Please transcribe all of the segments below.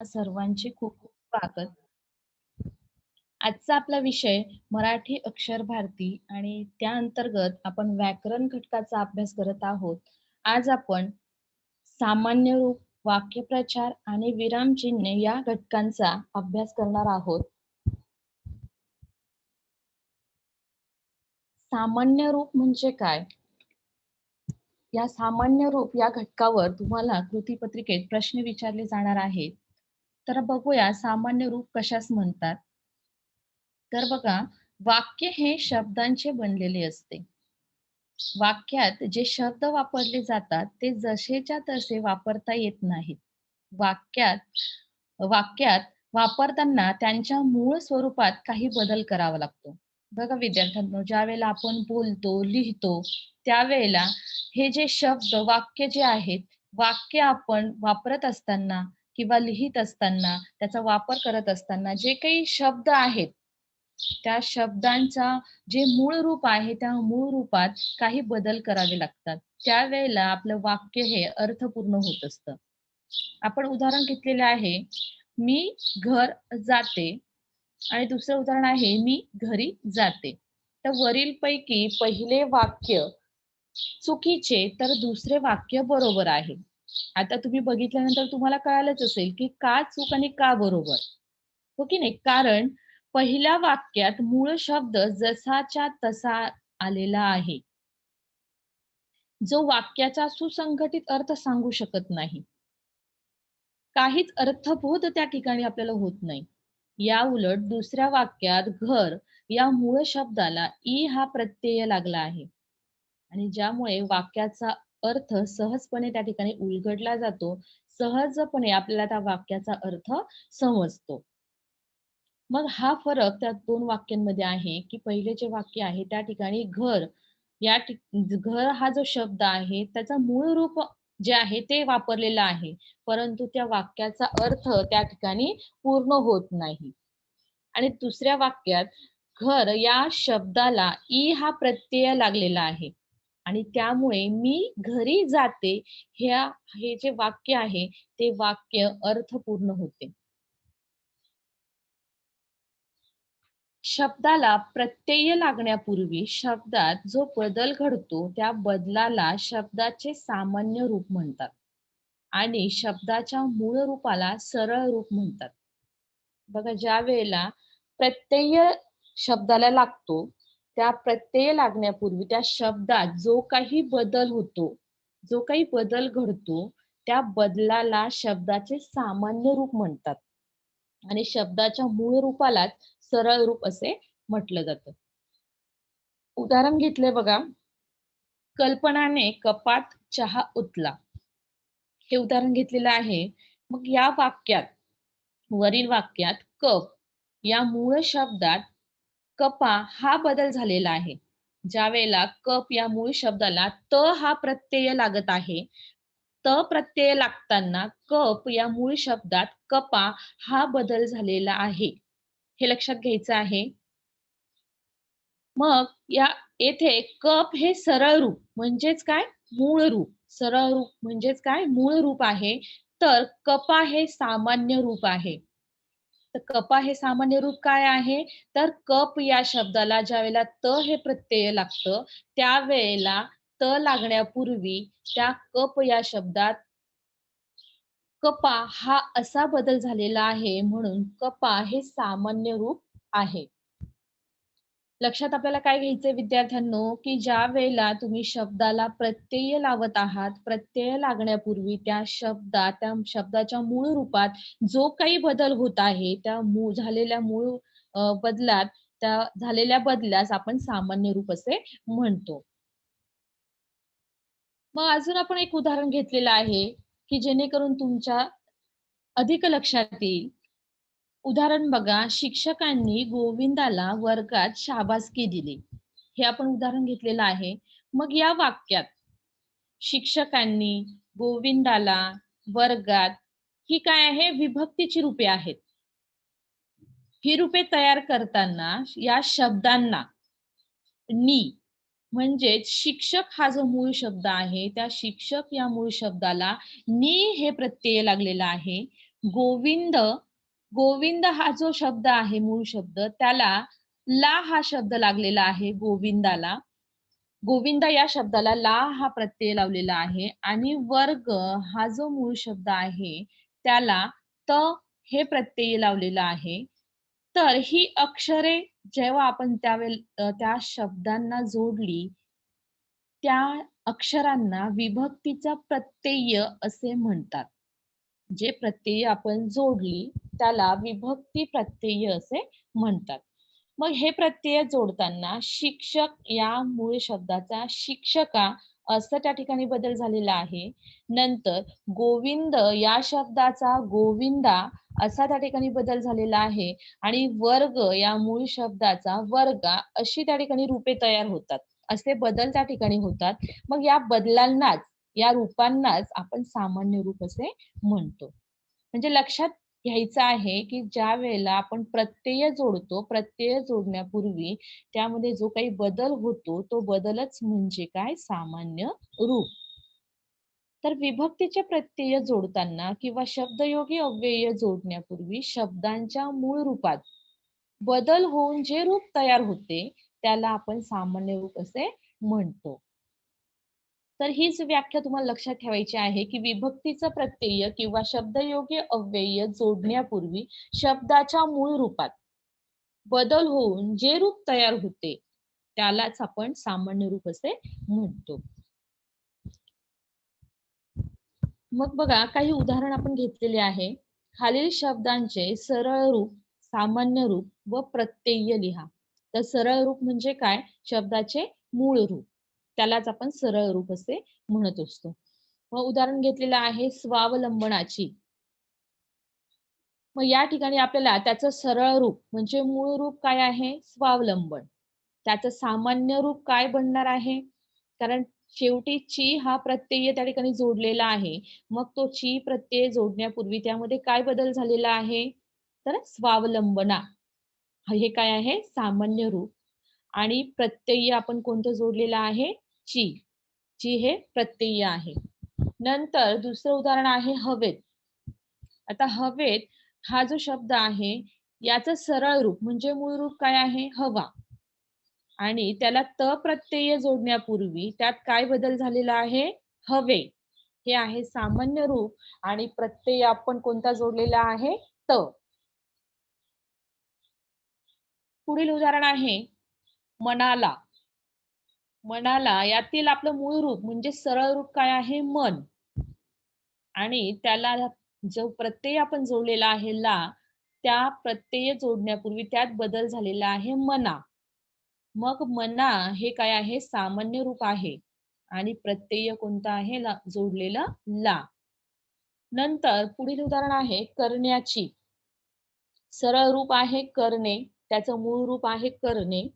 सर्वांचे खूप खूप स्वागत. आजचा आपला विषय मराठी अक्षर भारती आणि त्या अंतर्गत आपण व्याकरण घटकाचा अभ्यास करत आहोत. आज आपण सामान्य रूप, वाक्यप्रचार आणि विरामचिन्हे या घटकांचा अभ्यास करणार आहोत. सामान्य रूप म्हणजे काय? या सामान्य रूप या घटकावर तुम्हाला कृतीपत्रिकेत प्रश्न विचारले जाणार आहेत. तर बघूया सामान्य रूप कशास म्हणतात? तर बघा, वाक्य हे शब्दांचे बनलेले असते. वाक्यात जे शब्द वापरले जातात ते जसेच्या तसे वापरता येत नाहीत. वाक्यात वाक्यात वापरताना त्यांच्या मूळ स्वरूपात काही बदल करावा लागतो. बघा विद्यार्थ्यांनो, ज्यावेळेला आपण बोलतो, लिहितो, त्यावेळेला हे जे शब्द, वाक्य जे आहेत, वाक्य आपण वापरत असताना किंवा लिहित असताना, त्याचा वापर करत असताना जे काही शब्द आहेत, त्या शब्दांचा जे मूळ रूप आहे, त्या मूळ रूपात काही बदल करावे लागतात. त्यावेळेला आपलं वाक्य हे अर्थपूर्ण होत असतं. आपण उदाहरण घेतलेले आहे, मी घर जाते आणि दुसरं उदाहरण आहे, मी घरी जाते. तर वरीलपैकी पहिले वाक्य चुकीचे, तर दुसरे वाक्य बरोबर आहे. आता तुम्ही बघितल्यानंतर तुम्हाला कळालंच असेल, की का चूक आणि का बरोबर? हो की नाही? कारण पहिल्या वाक्यात मूळ शब्द जसाच्या तसा आलेला आहे, जो वाक्याचा सुसंघटित अर्थ सांगू शकत नाही. काहीच अर्थबोध त्या ठिकाणी आपल्याला होत नाही. याउलट दुसऱ्या वाक्यात घर या मूळ शब्दाला ई हा प्रत्यय लागला आहे आणि ज्यामुळे वाक्याचा अर्थ सहजपणे त्या ठिकाणी उलगडला जातो. सहजपणे आपल्याला त्या वाक्याचा अर्थ समजतो. मग हा फरक त्या 2 वाक्यांमध्ये आहे, की पहिले जे वाक्य आहे त्या ठिकाणी घर या घर हा जो शब्द आहे त्याचा मूळ रूप जे आहे ते वापरलेलं आहे. परंतु त्या वाक्याचा अर्थ त्या ठिकाणी पूर्ण होत नाही. आणि दुसऱ्या वाक्यात घर या शब्दाला ई हा प्रत्यय लागलेला आहे आणि त्यामुळे मी घरी जाते हे जे वाक्य आहे ते वाक्य अर्थपूर्ण होते. शब्दाला प्रत्यय लागण्यापूर्वी शब्दात जो बदल घडतो त्या बदलाला शब्दाचे सामान्य रूप म्हणतात आणि शब्दाच्या मूळ रूपाला सरळ रूप म्हणतात. बघा, ज्या वेळेला प्रत्यय शब्दाला लागतो, त्या प्रत्यय लागण्यापूर्वी त्या शब्दात जो काही बदल होतो, जो काही बदल घडतो, त्या बदलाला शब्दाचे सामान्य रूप म्हणतात आणि शब्दाच्या मूळ रूपालाच सरळ रूप असे म्हटलं जातं. उदाहरण घेतलंय बघा, कल्पनाने कपात चहा ओतला. हे उदाहरण घेतलेलं आहे. मग या वाक्यात, वरील वाक्यात कप या मूळ शब्दात कपा हा बदल झालेला आहे. ज्यावेळेला कप या मूळ शब्दाला त हा प्रत्यय लागत आहे. त प्रत्यय लागताना कप या मूळ शब्दात कपा हा बदल झालेला आहे. हे लक्षात घ्यायचं आहे. मग या येथे कप हे सरळ रूप म्हणजेच काय? मूळ रूप. सरळ रूप म्हणजेच काय? मूळ रूप आहे. तर कपा हे सामान्य रूप आहे. तर कपा हे सामान्य रूप काय आहे? तर कप या शब्दाला ज्यावेळेला त हे प्रत्यय लागतं, त्यावेळेला त लागण्यापूर्वी त्या कप या शब्दात कपा हा असा बदल झालेला आहे, म्हणून कपा हे सामान्य रूप आहे. लक्षात आपल्याला काय घ्यायचंय विद्यार्थ्यांनो, की ज्या वेळेला तुम्ही शब्दाला प्रत्यय लावत आहात, प्रत्यय लागण्यापूर्वी त्या शब्दाच्या मूळ रूपात जो काही बदल होत आहे, त्या झालेल्या मूळ बदलात त्या झालेल्या बदलास आपण सामान्य रूप असे म्हणतो. मग अजून आपण एक उदाहरण घेतलेलं आहे, की जेणेकरून तुमच्या अधिक लक्षात येईल. उदाहरण बघा, शिक्षकांनी गोविंदाला वर्गात शाबासकी दिली. हे आपण उदाहरण घेतलेलं आहे. मग या वाक्यात शिक्षकांनी, गोविंदाला, वर्गात ही काय आहे? विभक्तीची रूपे आहेत. ही रूपे तयार करताना या शब्दांना नी म्हणजेच शिक्षक हा जो मूळ शब्द आहे, त्या शिक्षक या मूळ शब्दाला नी हे प्रत्यय लागलेला आहे. गोविंद, गोविंद हा जो शब्द आहे, मूळ शब्द, त्याला ला हा शब्द लागलेला आहे गोविंदाला. गोविंद या शब्दाला ला हा प्रत्यय लावलेला आहे आणि वर्ग हा जो मूळ शब्द आहे, त्याला त हे प्रत्यय लावलेलं आहे. तर ही अक्षरे जेव्हा आपण त्या शब्दांना जोडली, त्या अक्षरांना विभक्तीचा प्रत्यय असे म्हणतात. जे प्रत्यय आपण जोडली त्याला विभक्ती प्रत्यय असे म्हणतात. मग हे प्रत्यय जोडताना शिक्षक या मूळ शब्दाचा शिक्षका असं त्या ठिकाणी बदल झालेला आहे. नंतर गोविंद या शब्दाचा गोविंदा असा त्या ठिकाणी बदल झालेला आहे आणि वर्ग या मूळ शब्दाचा वर्गा अशी त्या ठिकाणी रूपे तयार होतात. असे बदल त्या ठिकाणी होतात. मग या बदलांनाच, या रूपांनाच आपण सामान्य रूप असे म्हणतो. म्हणजे लक्षात घ्यायचं आहे, की ज्यावेळेला आपण प्रत्यय जोडतो, प्रत्यय जोडण्यापूर्वी त्यामध्ये जो काही बदल होतो, तो बदलच म्हणजे काय? सामान्य रूप. तर विभक्तीचे प्रत्यय जोडताना किंवा शब्दयोगी अव्यय जोडण्यापूर्वी शब्दांच्या मूळ रूपात बदल होऊन जे रूप तयार होते, त्याला आपण सामान्य रूप असे म्हणतो. तर हीच व्याख्या तुम्हाला लक्षात ठेवायची आहे, की विभक्तीचा प्रत्यय किंवा शब्दयोगी अव्यय जोडण्यापूर्वी शब्दाच्या मूळ रूपात बदल होऊन जे रूप तयार होते, त्यालाच आपण सामान्य रूप असे म्हणतो. मग बघा काही उदाहरण आपण घेतलेले आहे. खालील शब्दांचे सरळ रूप, सामान्य रूप व प्रत्यय लिहा. तर सरळ रूप म्हणजे काय? शब्दाचे मूळ रूप. त्यालाच आपण सरळ रूप असे म्हणत असतो. मग उदाहरण घेतलेलं आहे स्वावलंबनाची. मग या ठिकाणी आपल्याला त्याचं सरळ रूप म्हणजे मूळ रूप काय आहे? स्वावलंबन. त्याचं सामान्य रूप काय बनणार आहे? कारण शेवटी ची हा प्रत्यय त्या ठिकाणी जोडलेला आहे. मग तो ची प्रत्यय जोडण्यापूर्वी त्यामध्ये काय बदल झालेला आहे? तर स्वावलंबना. हे काय आहे? सामान्य रूप आणि प्रत्यय आपण कोणतं जोडलेलं आहे? ची. ची हे प्रत्यय आहे. नंतर दुसरं उदाहरण आहे हवेत. आता हवेत हा जो शब्द आहे, याचं सरळ रूप म्हणजे मूळ रूप काय आहे? हवा. आणि त्याला त प्रत्यय जोडण्यापूर्वी त्यात काय बदल झालेला आहे? हवे. हे आहे सामान्य रूप आणि प्रत्यय आपण कोणता जोडलेला आहे? त. पुढील उदाहरण आहे मनाला. मनाला यातील आपलं मूळ रूप म्हणजे सरळ रूप काय आहे? मन. आणि त्याला जो प्रत्यय आपण जोडलेला आहे ला, त्या प्रत्यय जोडण्यापूर्वी त्यात बदल झालेला आहे मना. मग मना हे काय आहे? सामान्य रूप आहे आणि प्रत्यय कोणता आहे? ला जोडलेला ला. नंतर पुढील उदाहरण आहे करण्याची. सरळ रूप आहे करणे, त्याचं मूळ रूप आहे करणे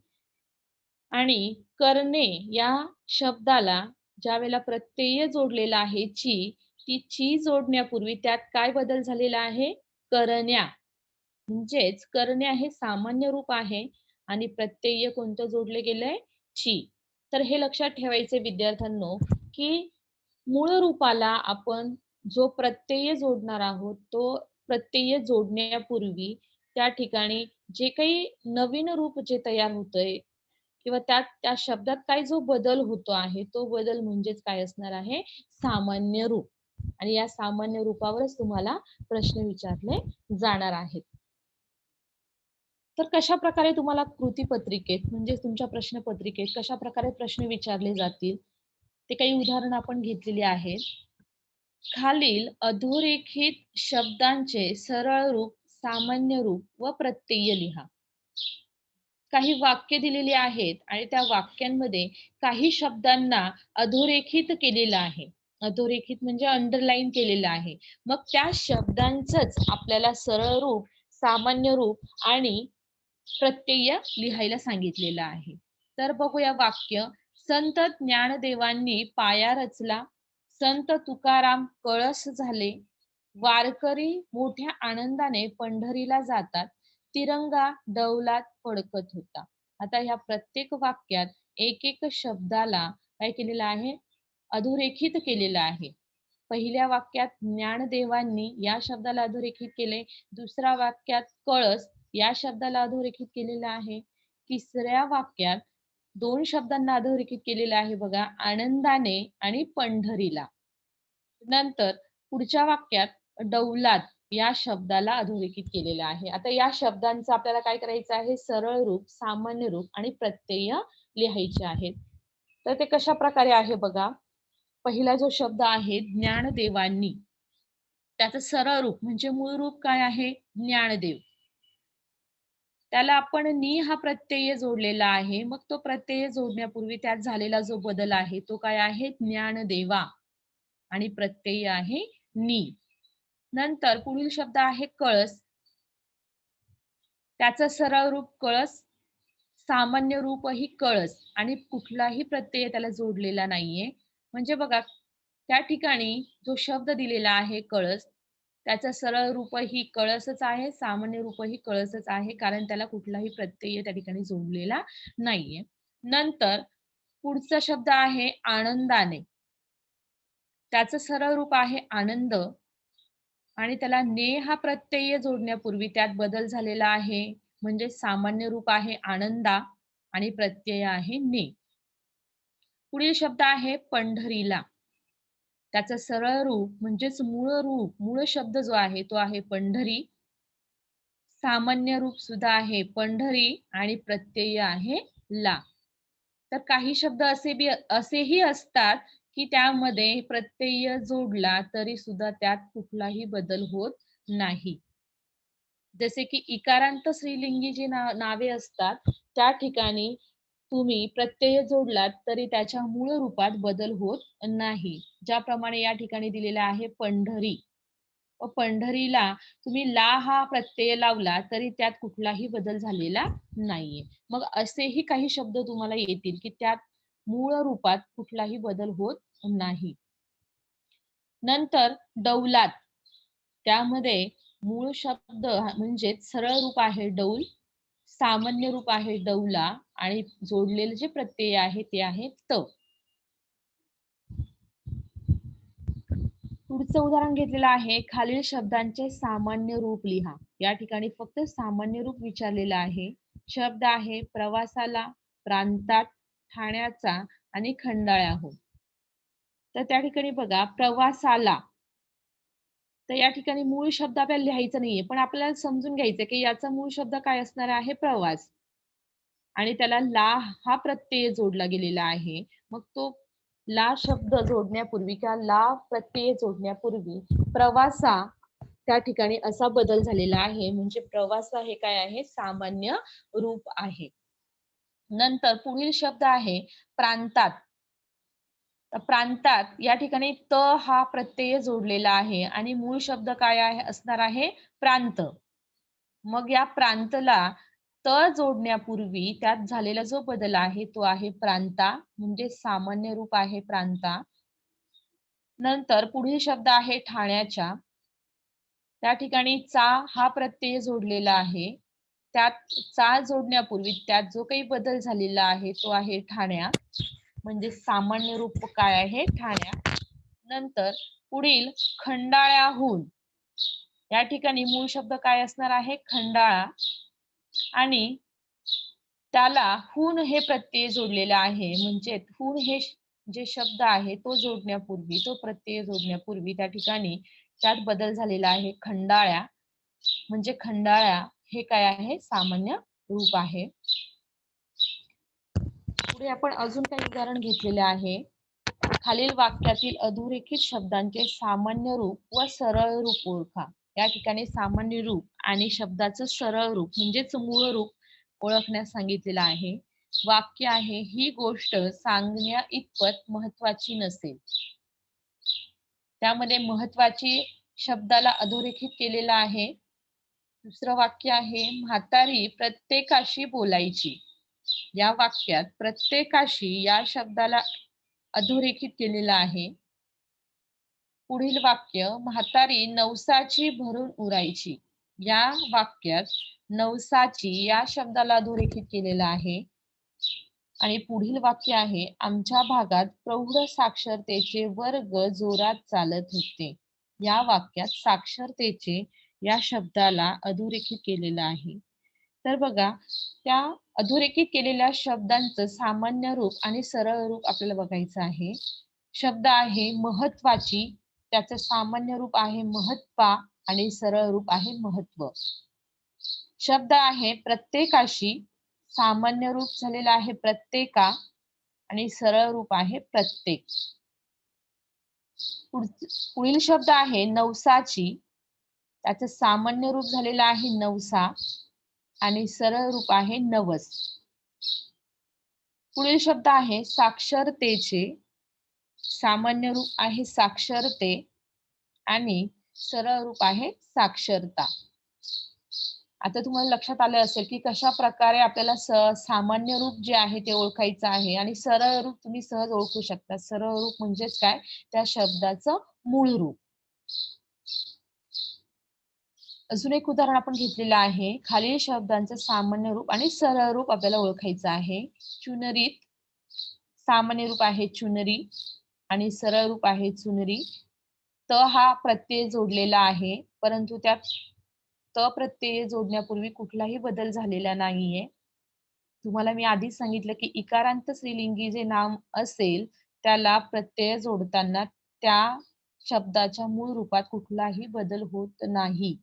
आणि करणे या शब्दाला ज्यावेळेला प्रत्यय जोडलेला आहे ची, ती ची जोडण्यापूर्वी त्यात काय बदल झालेला आहे? करण्या. म्हणजेच करण्या हे सामान्य रूप आहे आणि प्रत्यय कोणतं जोडले गेलंय? ची. तर हे लक्षात ठेवायचे विद्यार्थ्यांनो, की मूळ रूपाला आपण जो प्रत्यय जोडणार आहोत, तो प्रत्यय जोडण्यापूर्वी त्या ठिकाणी जे काही नवीन रूप जे तयार होतंय किंवा त्या शब्दात काय जो बदल होतो आहे, तो बदल म्हणजेच काय असणार आहे? सामान्य रूप. आणि या सामान्य रूपावरच तुम्हाला प्रश्न विचारले जाणार आहेत. तर कशाप्रकारे तुम्हाला कृतीपत्रिकेत म्हणजे तुमच्या प्रश्नपत्रिकेत कशाप्रकारे प्रश्न विचारले जातील, ते काही उदाहरणं आपण घेतलेली आहेत. खालील अधोरेखित शब्दांचे सरळ रूप, सामान्य रूप व प्रत्यय लिहा. काही वाक्य दिलेली आहेत आणि त्या वाक्यांमध्ये काही शब्दांना अधोरेखित केलेलं आहे. अधोरेखित म्हणजे अंडरलाईन केलेलं आहे. मग त्या शब्दांचंच आपल्याला सरळ रूप, सामान्य रूप आणि प्रत्यय लिहायला सांगितलेलं आहे. तर बघूया वाक्य. संत ज्ञानदेवांनी पाया रचला, संत तुकाराम कळस झाले, वारकरी मोठ्या आनंदाने पंढरीला जातात, तिरंगा डौलात फडकत होता. आता ह्या प्रत्येक वाक्यात एक एक शब्दाला काय केलेलं आहे? अधोरेखित केलेलं आहे. पहिल्या वाक्यात ज्ञानदेवांनी या शब्दाला अधोरेखित केले. दुसऱ्या वाक्यात कळस या शब्दाला अधोरेखित केलेलं आहे. तिसऱ्या वाक्यात 2 शब्दांना अधोरेखित केलेलं आहे बघा, आनंदाने आणि पंढरीला. नंतर पुढच्या वाक्यात डौलात या शब्दाला अधोरेखित केलेलं आहे. आता या शब्दांचं आपल्याला काय करायचं आहे? सरळ रूप, सामान्य रूप आणि प्रत्यय लिहायचे आहेत. तर ते कशा प्रकारे आहे बघा. पहिला जो शब्द आहे ज्ञानदेवांनी, त्याचं सरळ रूप म्हणजे मूळ रूप काय आहे? ज्ञानदेव. त्याला आपण नी हा प्रत्यय जोडलेला आहे. मग तो प्रत्यय जोडण्यापूर्वी त्यात झालेला जो बदल आहे तो काय आहे? ज्ञानदेवा आणि प्रत्यय आहे नी. नंतर पुढील शब्द आहे कळस. त्याचं सरळ रूप कळस, सामान्य रूपही कळस आणि कुठलाही प्रत्यय त्याला जोडलेला नाहीये. म्हणजे बघा, त्या ठिकाणी जो शब्द दिलेला आहे कळस, त्याचं सरळ रूपही कळसच आहे, सामान्य रूपही कळसच आहे, कारण त्याला कुठलाही प्रत्यय त्या ठिकाणी जोडलेला नाहीये. नंतर पुढचा शब्द आहे आनंदाने. त्याचं सरळ रूप आहे आनंद आणि त्याला ने हा प्रत्यय जोडण्यापूर्वी त्यात बदल झालेला आहे. म्हणजे सामान्य रूप आहे आनंदा आणि प्रत्यय आहे ने. पुढील शब्द आहे पंढरीला. त्याचं सरळ रूप म्हणजेच मूळ रूप, मूळ शब्द जो आहे तो आहे पंढरी. सामान्य रूप सुद्धा आहे पंढरी आणि प्रत्यय आहे ला. तर काही शब्द असेही असतात, की त्यामध्ये प्रत्यय जोडला तरी सुद्धा त्यात कुठलाही बदल होत नाही. जसे की इकारांत स्त्रीलिंगी जी नावे असतात, त्या ठिकाणी तुम्ही प्रत्यय जोडलात तरी त्याच्या मूळ रूपात बदल होत नाही. ज्याप्रमाणे या ठिकाणी दिलेला आहे पंढरी. व पंढरीला तुम्ही ला हा प्रत्यय लावला तरी त्यात कुठलाही बदल झालेला नाहीये. मग असेही काही शब्द तुम्हाला येतील, की त्यात मूळ रूपात कुठलाही बदल होत नाही. नंतर डौलात, त्यामध्ये मूळ शब्द म्हणजेच सरळ रूप आहे डौल, सामान्य रूप आहे डौला आणि जोडलेले जे प्रत्यय आहे ते आहे त. पुढचं उदाहरण घेतलेलं आहे, खालील शब्दांचे सामान्य रूप लिहा. या ठिकाणी फक्त सामान्य रूप विचारलेलं आहे. शब्द आहे प्रवासाला, प्रांतात, ठाण्याचा आणि खंडाळ्याहून. तर त्या ठिकाणी बघा प्रवासाला, तर या ठिकाणी मूळ शब्द आपल्याला लिहायचा नाहीये, पण आपल्याला समजून घ्यायचं की याचा मूळ शब्द काय असणार आहे? प्रवास. आणि त्याला ला हा प्रत्यय जोडला गेलेला आहे. मग तो ला शब्द जोडण्यापूर्वी किंवा ला प्रत्यय जोडण्यापूर्वी प्रवासा त्या ठिकाणी असा बदल झालेला आहे. म्हणजे प्रवासा हे काय आहे? सामान्य रूप आहे. नंतर पुढील शब्द आहे प्रांतात. तर प्रांतात या ठिकाणी त हा प्रत्यय जोडलेला आहे आणि मूळ शब्द काय आहे असणार आहे? प्रांत. मग या प्रांतला त जोडण्यापूर्वी त्यात झालेला जो बदल आहे तो आहे प्रांता, म्हणजे सामान्य रूप आहे प्रांता. नंतर पुढील शब्द आहे ठाण्याच्या. त्या ठिकाणी चा हा प्रत्यय जोडलेला आहे. त्यात चा जोडण्यापूर्वी त्यात जो काही बदल झालेला आहे तो आहे ठाण्या, म्हणजे सामान्य रूप काय आहे? ठाण्या. नंतर पुढील खंडाळ्याहून, या ठिकाणी मूळ शब्द काय असणार आहे? खंडाळा आणि त्याला हून हे प्रत्यय जोडलेला आहे. म्हणजे हून हे जे शब्द आहे तो जोडण्यापूर्वी, तो प्रत्यय जोडण्यापूर्वी त्या ठिकाणी त्यात बदल झालेला आहे खंडाळ्या, म्हणजे खंडाळ्या हे काय आहे? सामान्य रूप आहे. पुढे आपण अजून काही उदाहरण घेतलेले आहे. खालील वाक्यातील अधोरेखित शब्दांचे सामान्य रूप व सरळ रूप ओळखा. या ठिकाणी सामान्य रूप आणि शब्दाचं सरळ रूप म्हणजेच मूळ रूप ओळखण्यास सांगितलेलं आहे. वाक्य आहे, ही गोष्ट सांगण्या इतपत महत्वाची नसेल. त्यामध्ये महत्वाची शब्दाला अधोरेखित केलेला आहे. दुसरं वाक्य आहे, म्हातारी प्रत्येकाशी बोलायची. या वाक्यात प्रत्येकाशी या शब्दाला अधोरेखित केलेला आहे. पुढील वाक्य, म्हातारी नवसाची भरून उरायची. या वाक्यात नवसाची या शब्दाला अधोरेखित केलेला आहे. आणि पुढील वाक्य आहे, आमच्या भागात प्रौढ साक्षरतेचे वर्ग जोरात चालत होते. या वाक्यात साक्षरतेचे या शब्दाला अधोरेखित केलेलं आहे. तर बघा, त्या अधोरेखित केलेल्या शब्दांचं सामान्य रूप आणि सरळ रूप आपल्याला बघायचं आहे. शब्द आहे महत्वाची, त्याचं सामान्य रूप आहे महत्वा आणि सरळ रूप आहे महत्व. शब्द आहे प्रत्येकाशी, सामान्य रूप झालेलं आहे प्रत्येका आणि सरळ रूप आहे प्रत्येक. पुढील शब्द आहे नवसाची, त्याचं सामान्य रूप झालेलं आहे नवसा आणि सरळ रूप आहे नवस. पुढील शब्द आहे साक्षरतेचे, सामान्य रूप आहे साक्षरते आणि सरळ रूप आहे साक्षरता. आता तुम्हाला लक्षात आलं असेल की कशा प्रकारे आपल्याला सामान्य रूप जे आहे ते ओळखायचं आहे आणि सरळ रूप तुम्ही सहज ओळखू शकता. सरळ रूप म्हणजेच काय, त्या शब्दाचं मूळ रूप. अजून एक उदाहरण आपण घेतलेलं आहे. खालील शब्दांचं सामान्य रूप आणि सरळ रूप आपल्याला ओळखायचं आहे. चुनरीत सामान्य रूप आहे चुनरी आणि सरळ रूप आहे चुनरी. त हा प्रत्यय जोडलेला आहे, परंतु त्यात त प्रत्यय जोडण्यापूर्वी कुठलाही बदल झालेला नाहीये. तुम्हाला मी आधीच सांगितलं की इकारांत स्त्रीलिंगी जे नाम असेल, त्याला प्रत्यय जोडताना त्या शब्दाच्या मूळ रूपात कुठलाही बदल होत नाही.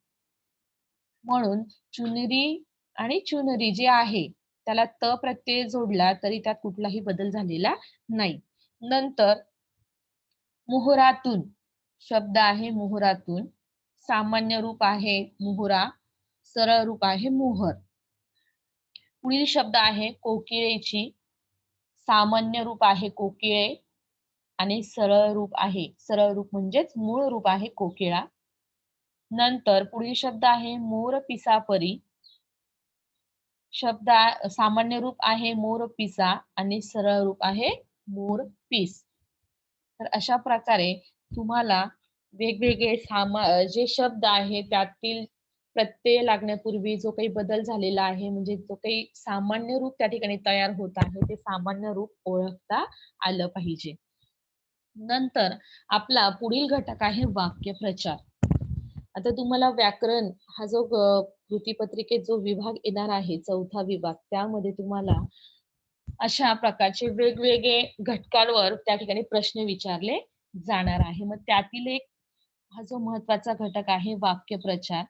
म्हणून चुनरी आणि चुनरी जे आहे, त्याला त प्रत्यय जोडला तरी त्यात कुठलाही बदल झालेला नाही. नंतर मोहरातून शब्द आहे मोहरातून, सामान्य रूप आहे मोहरा, सरळ रूप आहे मोहर. पुढील शब्द आहे कोकिळेची, सामान्य रूप आहे कोकिळे आणि सरळ रूप म्हणजेच मूळ रूप आहे कोकिळा. नंतर पुढील शब्द आहे मोर पिसापरी, सामान्य रूप आहे मोर पिसा आणि सरळ रूप आहे मोर पीस. तर अशा प्रकारे तुम्हाला वेगवेगळे जे शब्द आहे त्यातील प्रत्यय लागण्यापूर्वी जो काही बदल झालेला आहे, म्हणजे जो काही सामान्य रूप त्या ठिकाणी तयार होत आहे, ते सामान्य रूप ओळखता आलं पाहिजे. नंतर आपला पुढील घटक आहे वाक्यप्रचार. आता तुम्हाला व्याकरण हा जो कृतीपत्रिकेत जो विभाग येणार आहे, चौथा विभाग, त्यामध्ये तुम्हाला अशा प्रकारचे वेगवेगळे घटकांवर त्या ठिकाणी प्रश्न विचारले जाणार आहे. मग त्यातील एक हा जो महत्वाचा घटक आहे वाक्यप्रचार.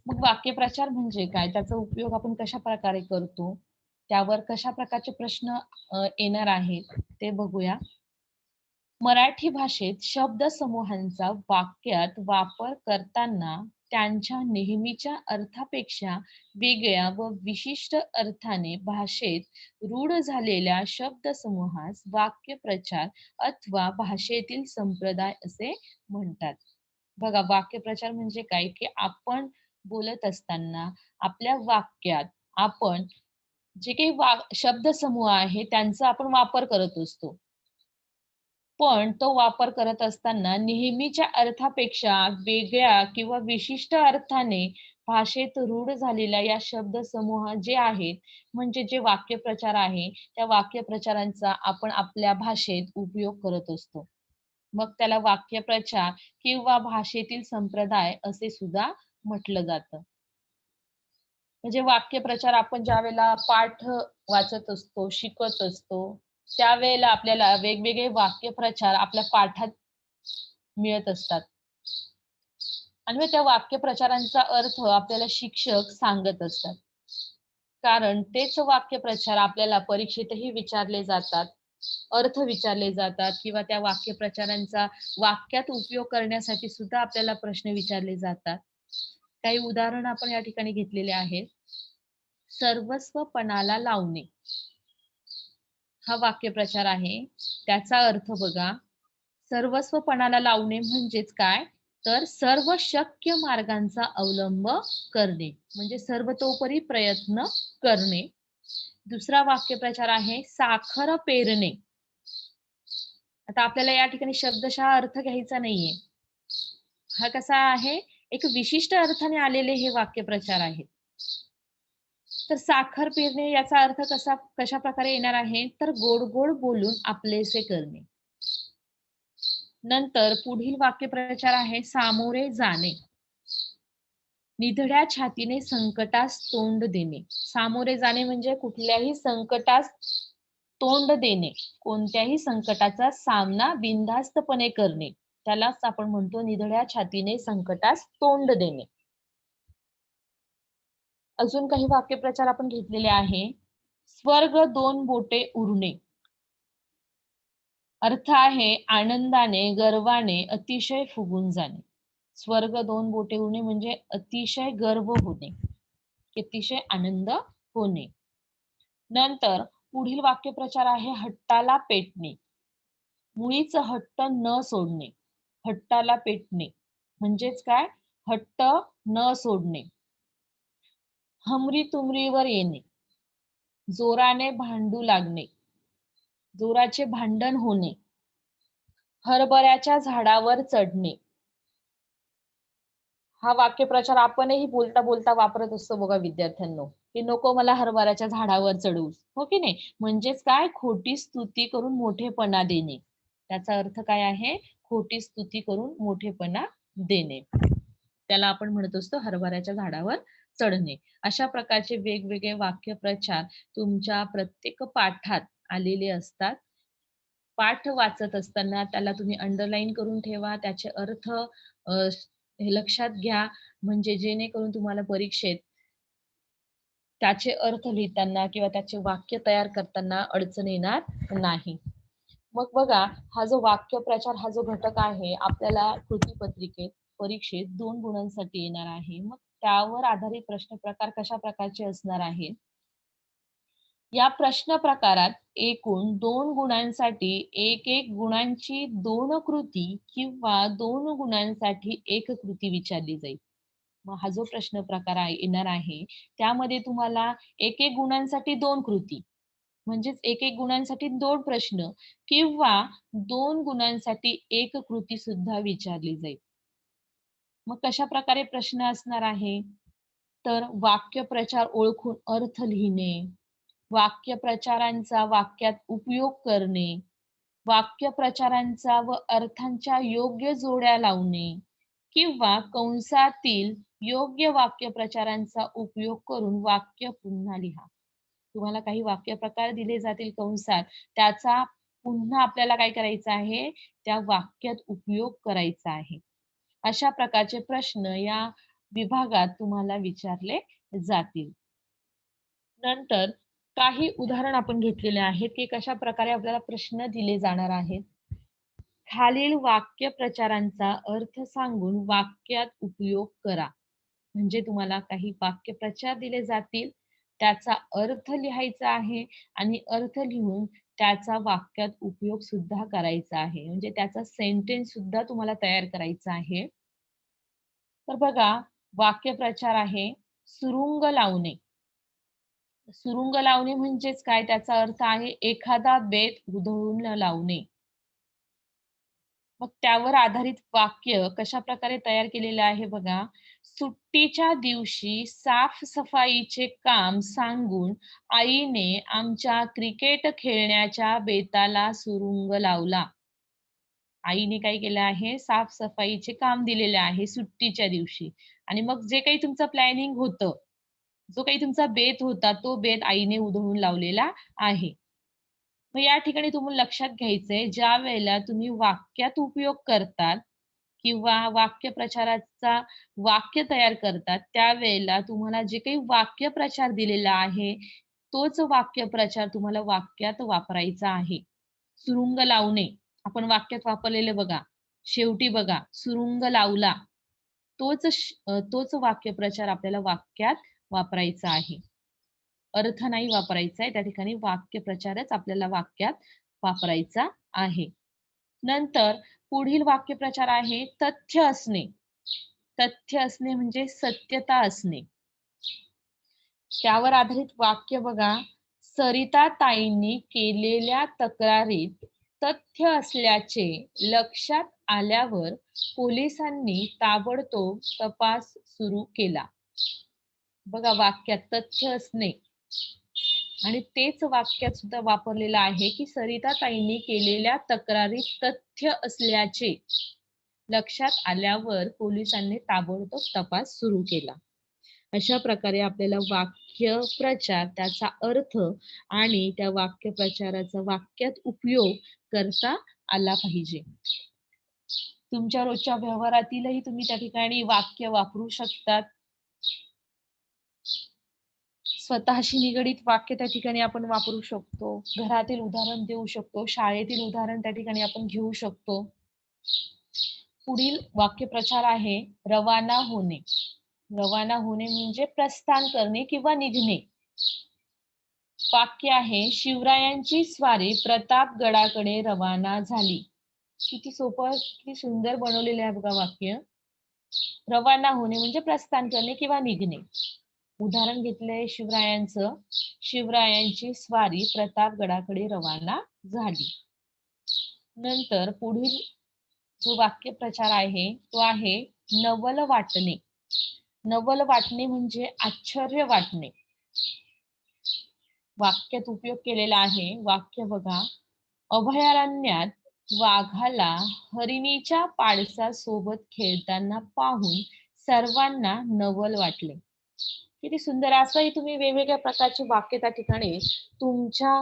मग वाक्यप्रचार म्हणजे काय? त्याचा उपयोग आपण कशा प्रकारे करतो? त्यावर कशा प्रकारचे प्रश्न येणार आहेत ते बघूया. मराठी भाषेत शब्दसमूहांचा वाक्यात वापर करताना त्यांच्या नेहमीच्या अर्थापेक्षा वेगळ्या व विशिष्ट अर्थाने भाषेत रूढ झालेल्या शब्दसमूहास वाक्यप्रचार अथवा भाषेतील संप्रदाय असे म्हणतात. बघा, वाक्यप्रचार म्हणजे काय, की आपण बोलत असताना आपल्या वाक्यात आपण जे काही शब्दसमूह आहे त्यांचा आपण वापर करत असतो. पण तो वापर करत असताना नेहमीच्या अर्थापेक्षा वेगळ्या किंवा विशिष्ट अर्थाने भाषेत रूढ झालेल्या या शब्दसमूह जे आहेत, म्हणजे जे वाक्यप्रचार आहे, त्या वाक्यप्रचारांचा आपण आपल्या भाषेत उपयोग करत असतो. मग त्याला वाक्यप्रचार किंवा भाषेतील संप्रदाय असे सुद्धा म्हटलं जातं. म्हणजे वाक्यप्रचार आपण ज्यावेळेला पाठ वाचत असतो, शिकत असतो, त्यावेळेला आपल्याला वेगवेगळे वाक्यप्रचार आपल्या पाठात मिळत असतात. आणि मग त्या वाक्यप्रचारांचा अर्थ आपल्याला शिक्षक सांगत असतात. कारण तेच वाक्यप्रचार आपल्याला परीक्षेतही विचारले जातात, अर्थ विचारले जातात किंवा त्या वाक्यप्रचारांचा वाक्यात उपयोग करण्यासाठी सुद्धा आपल्याला प्रश्न विचारले जातात. काही उदाहरण आपण या ठिकाणी घेतलेले आहेत. सर्वस्व पणाला लावणे हा वाक्यप्रचार आहे. त्याचा अर्थ बघा, सर्वस्व पणाला लावणे म्हणजेच काय, तर सर्व शक्य मार्गांचा अवलंब करणे, म्हणजे सर्वतोपरी प्रयत्न करणे. दुसरा वाक्यप्रचार आहे साखर पेरणे. आता आपल्याला या ठिकाणी शब्दशः अर्थ घ्यायचा नाहीये. हा कसा आहे, एक विशिष्ट अर्थाने आलेले हे वाक्यप्रचार आहेत. तर साखर पेरणे याचा अर्थ कशा प्रकारे येणार आहे, तर गोड गोड बोलून आपलेसे करणे. नंतर पुढील वाक्यप्रचार आहे सामोरे जाणे. निधड्या छातीने संकटास तोंड देणे. सामोरे जाणे म्हणजे कुठल्याही संकटास तोंड देणे, कोणत्याही संकटाचा सामना बिनधास्तपणे करणे. त्यालाच आपण म्हणतो निधड्या छातीने संकटास तोंड देणे. अजून काही वाक्यप्रचार आपण घेतलेले आहे. स्वर्ग दोन बोटे उरणे. अर्थ आहे आनंदाने, गर्वाने अतिशय फुगून जाणे. स्वर्ग दोन बोटे उरणे म्हणजे अतिशय गर्व होणे, अतिशय आनंद होणे. नंतर पुढील वाक्यप्रचार आहे हट्टाला पेटणे. मुळीच हट्ट न सोडणे. हट्टाला पेटणे म्हणजेच काय? हट्ट न सोडणे. हमरी तुमरीवर येणे. जोराने भांडू लागणे. जोराचे भांडण होणे. हरभऱ्याच्या झाडावर चढणे. हा वाक्यप्रचार आपणही बोलता बोलता वापरत असतो बघा विद्यार्थ्यांनो, की नको मला हरभऱ्याच्या झाडावर चढवूस, हो की नाही? म्हणजेच काय? खोटी स्तुती करून मोठेपणा देणे. त्याचा अर्थ काय आहे? खोटी स्तुती करून मोठेपणा देणे. त्याला आपण म्हणत असतो हरभऱ्याच्या झाडावर चढणे. अशा प्रकारचे वेगवेगळे वाक्यप्रचार तुमच्या प्रत्येक पाठात आलेले असतात. पाठ वाचत असताना त्याला तुम्ही अंडरलाईन करून ठेवा. त्याचे अर्थ हे लक्षात घ्या, म्हणजे जेणेकरून तुम्हाला परीक्षेत त्याचे अर्थ लिहिताना किंवा त्याचे वाक्य तयार करताना अडचण येणार नाही. मग बघा, हा जो वाक्यप्रचार हा जो घटक आहे, आपल्याला कृतीपत्रिकेत परीक्षेत 2 गुणांसाठी येणार आहे. मग त्यावर आधारित प्रश्न प्रकार कशा प्रकारचे असणार आहेत? या प्रश्न प्रकारात एकूण 2 गुणांसाठी 1 गुणांची 2 कृती किंवा 2 गुणांसाठी 1 कृती विचारली जाईल. मग हा जो प्रश्न प्रकार येणार आहे, त्यामध्ये तुम्हाला 1 गुणांसाठी 2 कृती म्हणजेच 1 गुणांसाठी 2 प्रश्न किंवा 2 गुणांसाठी 1 कृती सुद्धा विचारली जाईल. मग कशा प्रकारे प्रश्न असणार आहे? तर वाक्यप्रचार ओळखून अर्थ लिहिणे, वाक्यप्रचारांचा वाक्यात उपयोग करणे, वाक्यप्रचारांचा व अर्थांच्या योग्य जोड्या लावणे किंवा कंसातील योग्य वाक्यप्रचारांचा उपयोग करून वाक्य पुन्हा लिहा. तुम्हाला काही वाक्यप्रकार दिले जातील कंसात, त्याचा पुन्हा आपल्याला काय करायचं आहे? त्या वाक्यात उपयोग करायचा आहे. अशा प्रकारचे प्रश्न या विभागात तुम्हाला विचारले जातील. नंतर काही उदाहरण आपण घेतलेले आहेत, की कशाप्रकारे आपल्याला प्रश्न दिले जाणार आहेत. खालील वाक्यप्रचारांचा अर्थ सांगून वाक्यात उपयोग करा. म्हणजे तुम्हाला काही वाक्यप्रचार दिले जातील, त्याचा अर्थ लिहायचा आहे आणि अर्थ लिहून त्याचा वाक्यात उपयोग सुद्धा करायचा आहे. म्हणजे त्याचा सेंटेन्स सुद्धा तुम्हाला तयार करायचा आहे. तर बघा, वाक्यप्रचार आहे सुरुंग लावणे. सुरुंग लावणे म्हणजेच काय? त्याचा अर्थ आहे एखादा बेत उधळून लावणे. मग त्यावर आधारित वाक्य कशाप्रकारे तयार केलेलं आहे बघा. सुट्टीच्या दिवशी साफ-सफाईचे काम सांगून आईने आमच्या क्रिकेट खेळण्याच्या बेताला सुरुंग लावला. आईने काय केलं आहे? साफ-सफाईचे काम दिलेले आहे सुट्टीच्या दिवशी आणि मग जे काही तुमचं प्लॅनिंग होतं, जो काही तुमचा बेत होता, तो बेत आईने उधळून लावलेला आहे. मग या ठिकाणी तुम्हाला लक्षात घ्यायचंय, ज्यावेळेला तुम्ही वाक्यात उपयोग करतात किंवा वाक्यप्रचाराचा वाक्य तयार करतात, त्यावेळेला तुम्हाला जे काही वाक्यप्रचार दिलेला आहे, तोच वाक्यप्रचार तुम्हाला वाक्यात वापरायचा आहे. सुरुंग लावणे आपण वाक्यात वापरलेलं बघा. शेवटी बघा, सुरुंग लावला. तोच वाक्यप्रचार आपल्याला वाक्यात वापरायचा आहे. अर्थ नाही वापरायचा आहे. त्या ठिकाणी वाक्यप्रचारच आपल्याला वाक्यात वापरायचा आहे. नंतर पुढील वाक्यप्रचार आहे तथ्य असणे. तथ्य असणे म्हणजे सत्यता असणे. त्यावर आधारित वाक्य बघा. सरिता ताईंनी केलेल्या तक्रारीत तथ्य असल्याचे लक्षात आल्यावर पोलिसांनी ताबडतोब तपास सुरू केला. बघा वाक्यात तथ्य असणे आणि तेच वाक्यात सुद्धा वापरलेलं आहे की सरिताताईंनी केलेल्या तक्रारीत तथ्य असल्याचे लक्षात आल्यावर पोलिसांनी ताबडतोब तपास सुरू केला. अशा प्रकारे आपल्याला वाक्य प्रचार, त्याचा अर्थ आणि त्या वाक्यप्रचाराचा वाक्यात उपयोग करता आला पाहिजे. तुमच्या रोजच्या व्यवहारातीलही तुम्ही त्या ठिकाणी वाक्य वापरू शकतात. स्वतःशी निगडीत वाक्य त्या ठिकाणी आपण वापरू शकतो. घरातील उदाहरण देऊ शकतो. शाळेतील उदाहरण त्या ठिकाणी आपण घेऊ शकतो. पुढील वाक्यप्रचार आहे रवाना होणे. रवाना होणे म्हणजे प्रस्थान करणे किंवा निघणे. वाक्य आहे शिवरायांची स्वारी प्रतापगडाकडे रवाना झाली. किती सोपं, किती सुंदर बनवलेलं आहे बघा वाक्य. रवाना होणे म्हणजे प्रस्थान करणे किंवा निघणे. उदाहरण घेतलंय शिवरायांचं. शिवरायांची स्वारी प्रतापगडाकडे रवाना झाली. नंतर पुढील जो वाक्यप्रचार आहे तो आहे नवल वाटणे. नवल वाटणे म्हणजे आश्चर्य वाटणे. वाक्यात उपयोग केलेला आहे. वाक्य बघा, अभयारण्यात वाघाला हरिणीच्या पाडसासोबत खेळताना पाहून सर्वांना नवल वाटले. किती सुंदर. असंही तुम्ही वेगवेगळ्या प्रकारचे वाक्य त्या ठिकाणी तुमच्या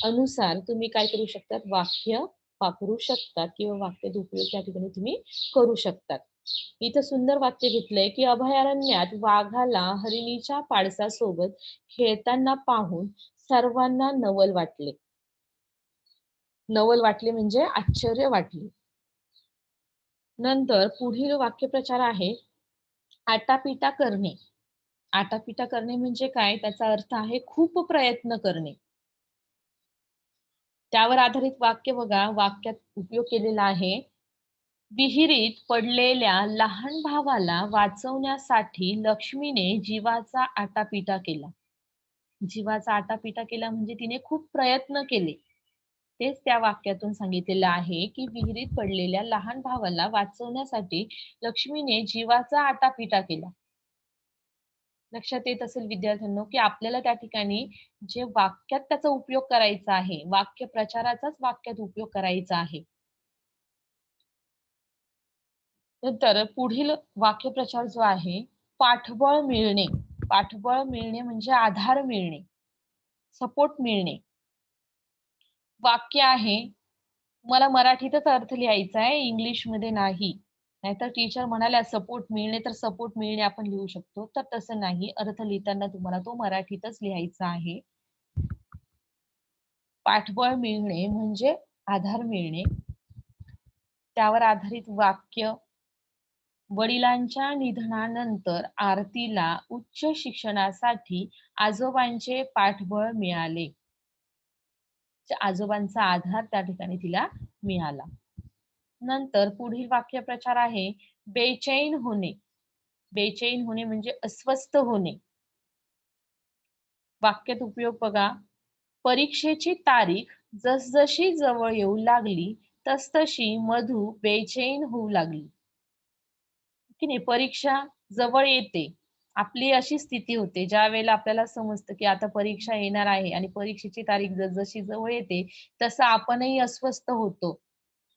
अनुसार तुम्ही काय करू शकतात, वाक्य वापरू शकतात किंवा वाक्यात उपयोग त्या ठिकाणी तुम्ही करू शकतात. इथं सुंदर वाक्य घेतलंय की अभयारण्यात वाघाला हरिणीच्या पाडसासोबत खेळताना पाहून सर्वांना नवल वाटले. नवल वाटले म्हणजे आश्चर्य वाटले. नंतर पुढील वाक्यप्रचार आहे आटापिटा करणे. आटापिटा करणे म्हणजे काय, त्याचा अर्थ आहे खूप प्रयत्न करणे. त्यावर आधारित वाक्य बघा, वाक्यात उपयोग केलेला आहे विहिरीत पडलेल्या लहान भावाला वाचवण्यासाठी लक्ष्मीने जीवाचा आटापिटा केला. जीवाचा आटापिटा केला म्हणजे तिने खूप प्रयत्न केले. तेच त्या वाक्यातून सांगितलेलं आहे की विहिरीत पडलेल्या लहान भावाला वाचवण्यासाठी लक्ष्मीने जीवाचा आटापिटा केला. लक्षात येत असेल विद्यार्थ्यांनो की आपल्याला त्या ठिकाणी जे वाक्यात त्याचा उपयोग करायचा आहे, वाक्य प्रचाराचाच वाक्यात उपयोग करायचा आहे. नंतर पुढील वाक्यप्रचार जो आहे पाठबळ मिळणे. पाठबळ मिळणे म्हणजे आधार मिळणे, सपोर्ट मिळणे. वाक्य आहे मला मराठीतच अर्थ लिहायचा आहे, इंग्लिश मध्ये नाही. नाहीतर टीचर म्हणाल्या सपोर्ट मिळणे तर सपोर्ट मिळणे आपण लिहू शकतो, तर तसं नाही. अर्थ लिहिताना तुम्हाला तो मराठीतच लिहायचा आहे. पाठबळ मिळणे म्हणजे आधार मिळणे. त्यावर आधारित वाक्य वडिलांच्या निधनानंतर आरतीला उच्च शिक्षणासाठी आजोबांचे पाठबळ मिळाले. आजोबांचा आधार त्या ठिकाणी तिला मिळाला. नंतर पुढील वाक्यप्रचार आहे बेचैन होणे. बेचैन होणे म्हणजे अस्वस्थ होणे. वाक्यात उपयोग बघा, परीक्षेची तारीख जसजशी जवळ येऊ लागली तसतशी मधू बेचैन होऊ लागली. की नाही, परीक्षा जवळ येते. आपली अशी स्थिती होते ज्या वेळेला आपल्याला समजतं की आता परीक्षा येणार आहे आणि परीक्षेची तारीख जसजशी जवळ येते तसं आपणही अस्वस्थ होतो.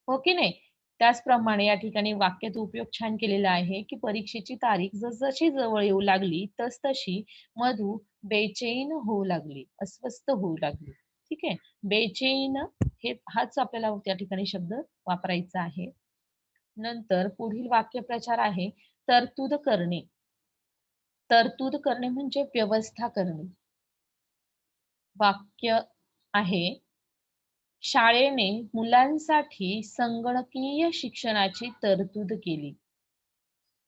हो की नाही? त्याचप्रमाणे या ठिकाणी वाक्यात उपयोग छान केलेला आहे की परीक्षेची तारीख जसजशी जवळ येऊ लागली तसतशी मधू बेचैन होऊ लागली, अस्वस्थ होऊ लागली. ठीक आहे. बेचैन हाच आपल्याला त्या ठिकाणी शब्द वापरायचा आहे. नंतर पुढील वाक्यप्रचार आहे तरतूद करणे. तरतूद करणे म्हणजे व्यवस्था करणे. वाक्य आहे शाळेने मुलांसाठी संगणकीय शिक्षणाची तरतूद केली.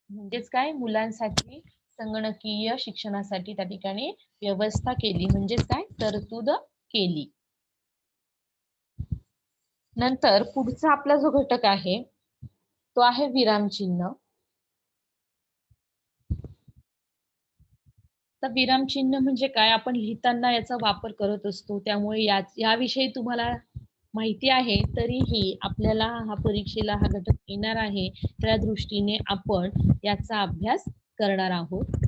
म्हणजेच काय, मुलांसाठी संगणकीय शिक्षणासाठी त्या ठिकाणी व्यवस्था केली म्हणजेच काय, तरतूद केली. नंतर पुढचा आपला जो घटक आहे तो आहे विरामचिन्ह. तर विरामचिन्ह म्हणजे काय, आपण लिहिताना याचा वापर करत असतो, त्यामुळे याविषयी तुम्हाला माहिती आहे तरीही आपल्याला हा परीक्षेला हा घटक येणार आहे, त्या दृष्टीने आपण याचा अभ्यास करणार आहोत.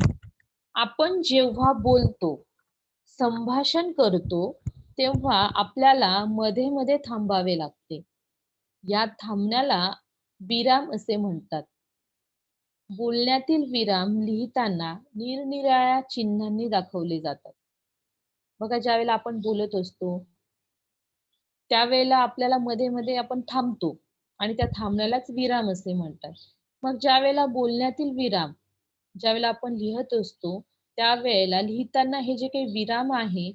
आपण जेव्हा बोलतो, संभाषण करतो, तेव्हा आपल्याला मध्ये-मध्ये थांबावे लागते. या थांबण्याला विराम असे म्हणतात. बोलण्यातील विराम लिहिताना निरनिराळ्या चिन्हांनी दाखवले जातात. बघा, ज्यावेळेला आपण बोलत असतो, त्यावेळेला आपल्याला मध्ये-मध्ये आपण थांबतो आणि त्या थांबण्यालाच विराम असे म्हणतात. मग ज्यावेळेला बोलण्यातील विराम, ज्यावेळेला आपण लिहत असतो, त्यावेळेला लिहिताना हे जे काही विराम आहे,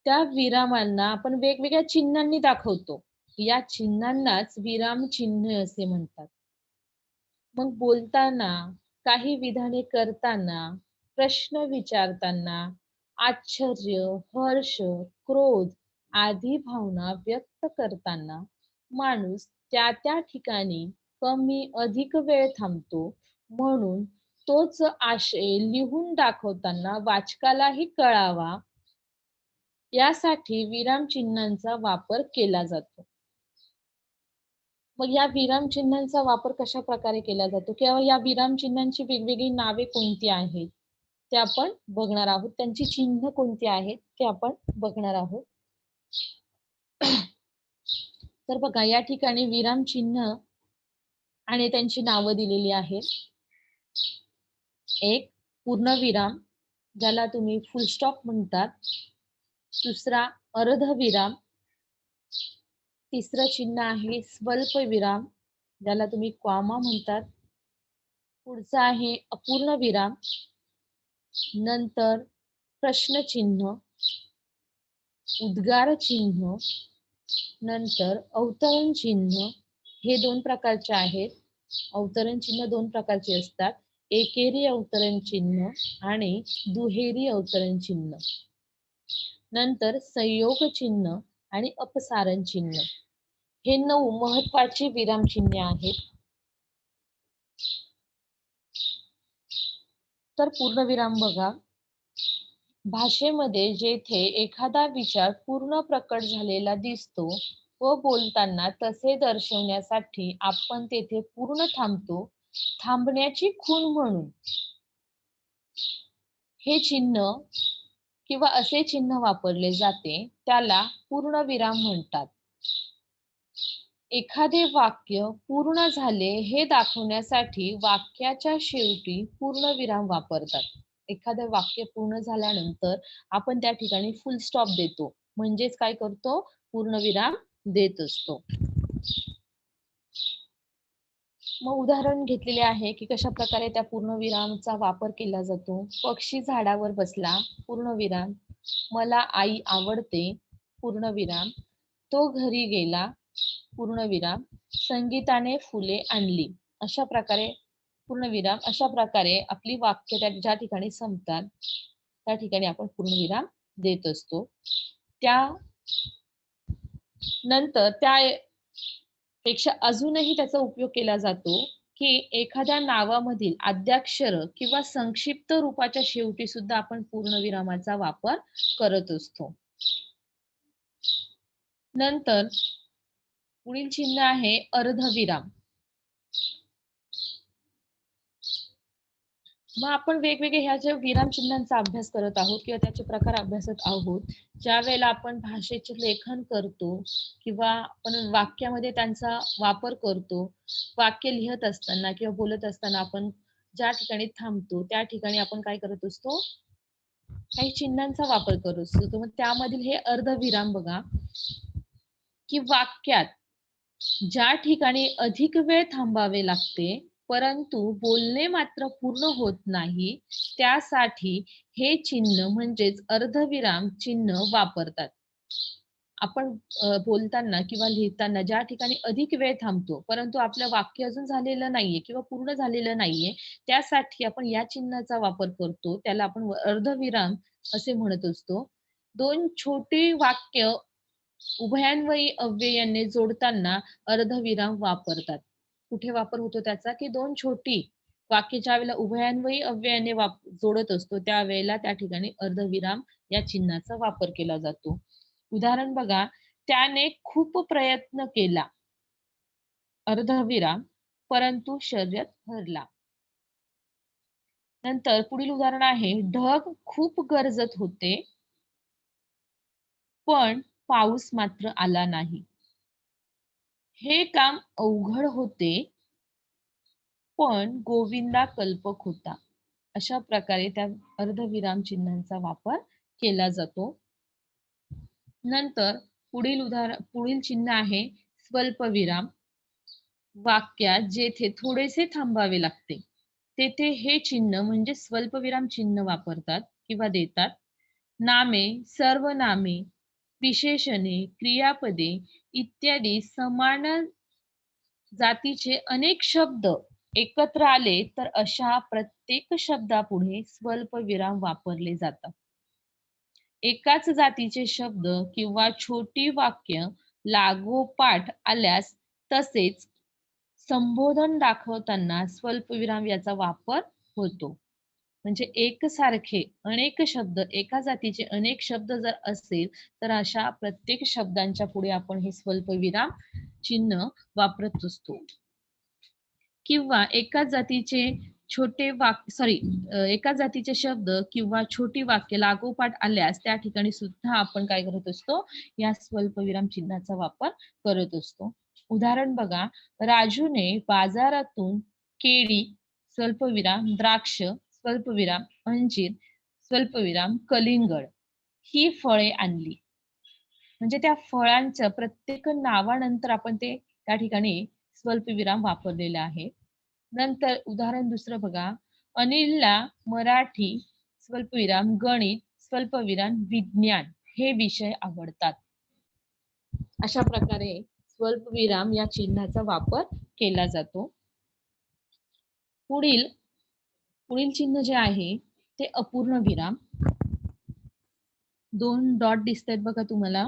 त्या विरामांना आपण वेगवेगळ्या चिन्हांनी दाखवतो. या चिन्हांनाच विराम चिन्ह असे म्हणतात. मग बोलताना, काही विधाने करताना, प्रश्न विचारताना, आश्चर्य, हर्ष, क्रोध आदी भावना व्यक्त करताना माणूस त्या ठिकाणी कमी अधिक वेळ थांबतो. म्हणून तोच आशय लिहून दाखवताना वाचकालाही कळावा, यासाठी विरामचिन्हांचा वापर केला जातो. मग या विराम चिन्हांचा वापर कशाप्रकारे केला जातो किंवा या विराम चिन्हांची वेगवेगळी नावे कोणती आहेत, ते आपण बघणार आहोत. त्यांची चिन्ह कोणती आहेत, ते आपण बघणार आहोत. तर बघा, या ठिकाणी विराम चिन्ह आणि त्यांची नावं दिलेली आहेत. एक पूर्णविराम, ज्याला तुम्ही फुल स्टॉप म्हणतात. दुसरा अर्धविराम. तिसरं चिन्ह आहे स्वल्पविराम, ज्याला तुम्ही कॉमा म्हणतात. पुढचा आहे अपूर्णविराम. नंतर प्रश्नचिन्ह, उद्गार चिन्ह, नंतर अवतरण चिन्ह. हे दोन प्रकारचे आहेत. अवतरण चिन्ह दोन प्रकारचे असतात. एकेरी अवतरण चिन्ह आणि दुहेरी अवतरण चिन्ह. नंतर संयोग चिन्ह आणि अपसारण चिन्ह. हे 9 महत्वाची विराम चिन्हे आहेत. तर पूर्णविराम बघा, भाषेमध्ये जेथे एखादा विचार पूर्ण प्रकट झालेला दिसतो व बोलताना तसे दर्शवण्यासाठी आपण तेथे पूर्ण थांबतो, थांबण्याची खूण म्हणून हे चिन्ह किंवा असे चिन्ह वापरले जाते, त्याला पूर्णविराम म्हणतात. एखादे वाक्य पूर्ण झाले हे दाखवण्यासाठी वाक्याच्या शेवटी पूर्णविराम वापरतात. एखादं वाक्य पूर्ण झाल्यानंतर आपण त्या ठिकाणी फुल स्टॉप देतो, म्हणजेच काय करतो, पूर्णविराम देत असतो. मग उदाहरण घेतलेले आहे की कशा प्रकारे त्या पूर्णविरामचा वापर केला जातो. पक्षी झाडावर बसला, पूर्णविराम. मला आई आवडते, पूर्णविराम. तो घरी गेला, पूर्णविराम. संगीताने फुले आणली. अशा प्रकारे पूर्णविराम, अशा प्रकारे आपली वाक्य ज्या ठिकाणी संपतात, त्या ठिकाणी आपण पूर्णविराम देत असतो. त्या नंतर त्यापेक्षा अजूनही त्याचा उपयोग केला जातो की एखाद्या नावामधील आद्याक्षर किंवा संक्षिप्त रूपाच्या शेवटी सुद्धा आपण पूर्णविरामाचा वापर करत असतो. नंतर पुढील चिन्ह आहे अर्धविराम. मग आपण वेगवेगळे ह्या ज्या विराम चिन्हांचा अभ्यास करत आहोत किंवा त्याचे प्रकार अभ्यासत आहोत. ज्या वेळेला आपण भाषेचे लेखन करतो किंवा आपण वाक्यामध्ये त्यांचा वापर करतो, वाक्य लिहत असताना किंवा बोलत असताना आपण ज्या ठिकाणी थांबतो, त्या ठिकाणी आपण काय करत असतो, काही चिन्हांचा वापर करत असतो. मग त्यामधील हे अर्धविराम बघा, की वाक्यात ज्या ठिकाणी अधिक वेळ थांबावे लागते, परंतु बोलणे मात्र पूर्ण होत नाही, त्यासाठी हे चिन्ह म्हणजेच अर्धविराम चिन्ह वापरतात. आपण बोलताना किंवा लिहिताना ज्या ठिकाणी अधिक वेळ थांबतो, परंतु आपलं वाक्य अजून झालेलं नाहीये किंवा पूर्ण झालेलं नाहीये, त्यासाठी आपण या चिन्हाचा वापर करतो. त्याला आपण अर्धविराम असे म्हणत असतो. 2 छोटी वाक्य उभयान्वयी अव्ययाने जोडताना अर्धविराम वापरतात. कुठे वापर होतो त्याचा, की 2 छोटी वाक्य ज्यावेळेला उभयान्वयी अव्ययाने जोडत असतो, त्यावेळेला त्या ठिकाणी अर्धविराम या चिन्हाचा वापर केला जातो. उदाहरण बघा, त्याने खूप प्रयत्न केला, अर्धविराम, परंतु शर्यत हरला. नंतर पुढील उदाहरण आहे, ढग खूप गरजत होते, पण पाऊस मात्र आला नाही. हे काम अवघड होते, पण गोविंदा कल्पक होता. अशा प्रकारे त्या अर्धविराम चिन्हांचा वापर केला जातो. नंतर पुढील चिन्ह आहे स्वल्पविराम. वाक्यात जेथे थोडेसे थांबावे लागते, तेथे हे चिन्ह म्हणजे स्वल्पविराम चिन्ह वापरतात किंवा देतात. नामे, सर्वनामे, विशेषणे, क्रियापदे इत्यादी समान जातीचे अनेक शब्द एकत्र आले तर अशा प्रत्येक शब्दापुढे स्वल्पविराम वापरले जातात. एकाच जातीचे शब्द किंवा छोटी वाक्य लागोपाठ आल्यास, तसेच संबोधन दाखवताना स्वल्पविराम याचा वापर होतो. म्हणजे एकसारखे अनेक शब्द, एका जातीचे अनेक शब्द जर असेल, तर अशा प्रत्येक शब्दांच्या पुढे आपण हे स्वल्पविराम चिन्ह वापरत असतो. किंवा एकाच जातीचे एकाच जातीचे शब्द किंवा छोटी वाक्य लागोपाठ आल्यास त्या ठिकाणी सुद्धा आपण काय करत असतो, या स्वल्पविराम चिन्हाचा वापर करत असतो. उदाहरण बघा, राजूने बाजारातून केळी स्वल्पविराम, द्राक्ष स्वल्पविराम, अंजीर स्वल्पविराम, कलिंगड ही फळे आणली. म्हणजे त्या फळांचं प्रत्येक नावानंतर आपण ते त्या ठिकाणी स्वल्पविराम वापरलेला आहे. नंतर उदाहरण दुसरं बघा, अनिलला मराठी स्वल्पविराम, गणित स्वल्पविराम, विज्ञान हे विषय आवडतात. अशा प्रकारे स्वल्पविराम या चिन्हाचा वापर केला जातो. पुढील पुढील चिन्ह जे आहे ते अपूर्ण विराम. 2 डॉट दिसतायत बघा तुम्हाला.